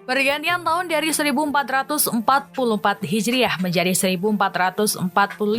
Pergantian tahun dari 1444 Hijriah menjadi 1445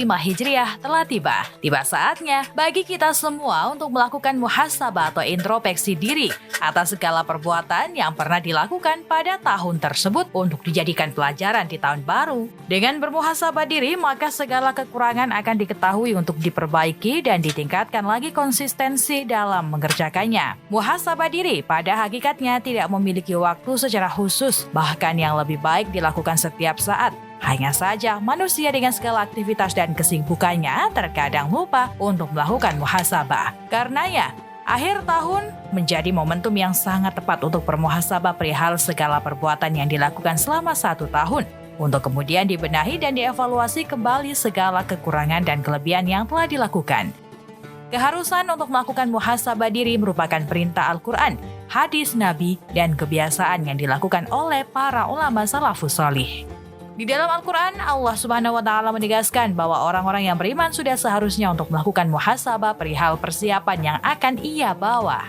Hijriah telah tiba. Tiba saatnya bagi kita semua untuk melakukan muhasabah atau introspeksi diri atas segala perbuatan yang pernah dilakukan pada tahun tersebut untuk dijadikan pelajaran di tahun baru. Dengan bermuhasabah diri, maka segala kekurangan akan diketahui untuk diperbaiki dan ditingkatkan lagi konsistensi dalam mengerjakannya. Muhasabah diri pada hakikatnya tidak memiliki waktu secara khusus, bahkan yang lebih baik dilakukan setiap saat. Hanya saja manusia dengan segala aktivitas dan kesibukannya terkadang lupa untuk melakukan muhasabah. Karenanya, akhir tahun menjadi momentum yang sangat tepat untuk bermuhasabah perihal segala perbuatan yang dilakukan selama 1 tahun, untuk kemudian dibenahi dan dievaluasi kembali segala kekurangan dan kelebihan yang telah dilakukan. Keharusan untuk melakukan muhasabah diri merupakan perintah Al-Quran, hadis Nabi, dan kebiasaan yang dilakukan oleh para ulama salafus salih. Di dalam Al-Quran, Allah Subhanahu wa Ta'ala menegaskan bahwa orang-orang yang beriman sudah seharusnya untuk melakukan muhasabah perihal persiapan yang akan ia bawa.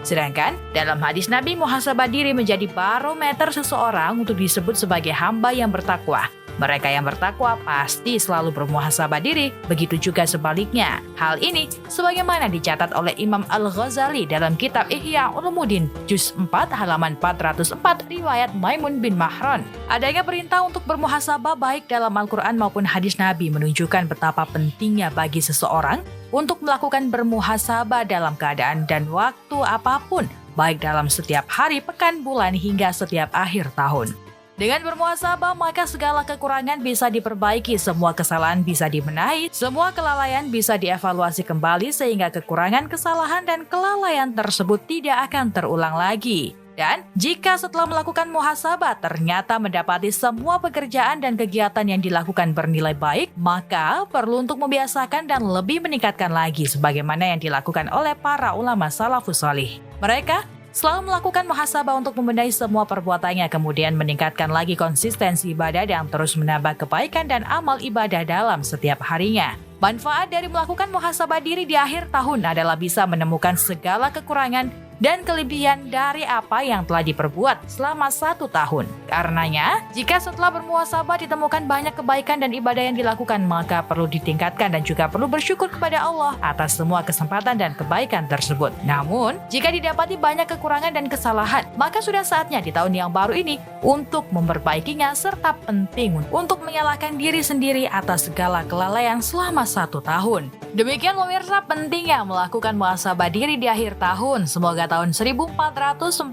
Sedangkan dalam hadis Nabi, muhasabah diri menjadi barometer seseorang untuk disebut sebagai hamba yang bertakwa. Mereka yang bertakwa pasti selalu bermuhasabah diri, begitu juga sebaliknya. Hal ini sebagaimana dicatat oleh Imam Al-Ghazali dalam kitab Ihya Ulumuddin, Juz 4 halaman 404 riwayat Maimun bin Mahran. Adanya perintah untuk bermuhasabah baik dalam Al-Quran maupun hadis Nabi menunjukkan betapa pentingnya bagi seseorang untuk melakukan bermuhasabah dalam keadaan dan waktu apapun, baik dalam setiap hari, pekan, bulan, hingga setiap akhir tahun. Dengan bermuhasabah, maka segala kekurangan bisa diperbaiki, semua kesalahan bisa dibenahi, semua kelalaian bisa dievaluasi kembali sehingga kekurangan, kesalahan, dan kelalaian tersebut tidak akan terulang lagi. Dan jika setelah melakukan muhasabah ternyata mendapati semua pekerjaan dan kegiatan yang dilakukan bernilai baik, maka perlu untuk membiasakan dan lebih meningkatkan lagi sebagaimana yang dilakukan oleh para ulama salafus salih. Mereka selalu melakukan muhasabah untuk membenahi semua perbuatannya, kemudian meningkatkan lagi konsistensi ibadah dan terus menambah kebaikan dan amal ibadah dalam setiap harinya. Manfaat dari melakukan muhasabah diri di akhir tahun adalah bisa menemukan segala kekurangan dan kelebihan dari apa yang telah diperbuat selama 1 tahun. Karenanya, jika setelah bermuhasabah ditemukan banyak kebaikan dan ibadah yang dilakukan, maka perlu ditingkatkan dan juga perlu bersyukur kepada Allah atas semua kesempatan dan kebaikan tersebut. Namun, jika didapati banyak kekurangan dan kesalahan, maka sudah saatnya di tahun yang baru ini untuk memperbaikinya, serta penting untuk menyalahkan diri sendiri atas segala kelalaian selama 1 tahun. Demikian pemirsa, pentingnya melakukan muhasabah diri di akhir tahun. Semoga tahun 1445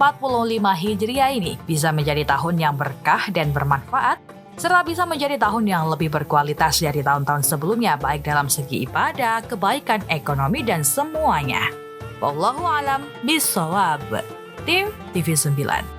Hijriah ini bisa menjadi tahun yang berkah dan bermanfaat, serta bisa menjadi tahun yang lebih berkualitas dari tahun-tahun sebelumnya, baik dalam segi ibadah, kebaikan, ekonomi, dan semuanya. Wallahu a'lam bishawab. Tim TV 9.